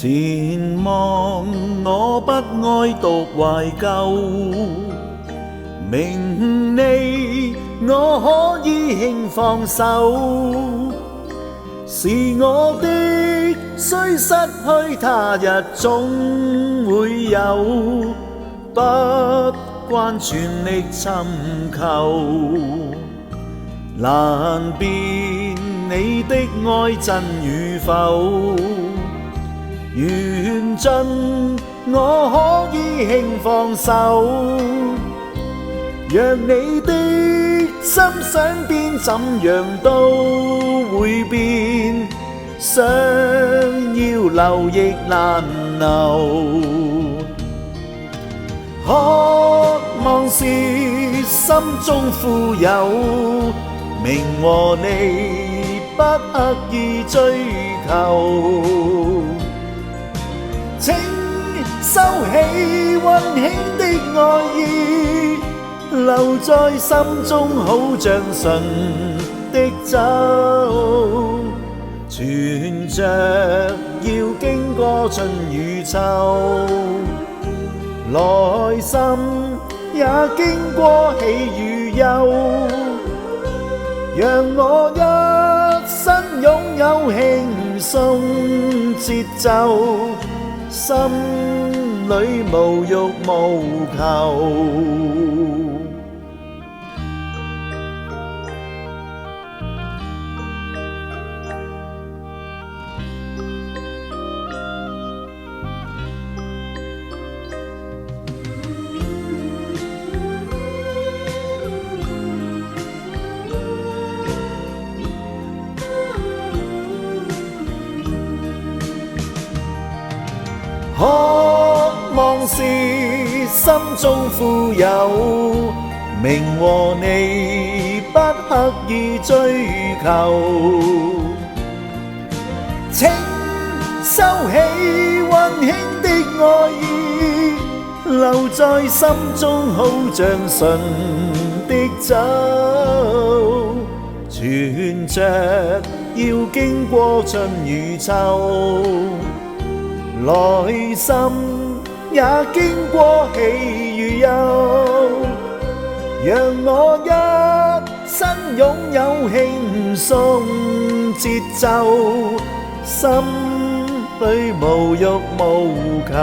前望我不愛獨懷舊，名利我可以輕放手，是我的雖失去他日總會有，不關全力尋求，難辨你的愛真與否。緣盡我可以輕放手，讓你的心想變怎樣都會變，想要留亦難留，渴望是心中富有，名和利不刻意追求，請收起溫馨的愛意，留在心中好像純的酒，存着要經過春與秋，內心也經過喜與憂，讓我一生擁有輕鬆節奏，心裏無欲無求。渴望是心中富有，名和利不刻意追求，請收起溫馨的愛意，留在心中好像純的酒，存着要經過春與秋，內心也經過喜與憂，讓我一生擁有輕鬆節奏，心裏無欲無求。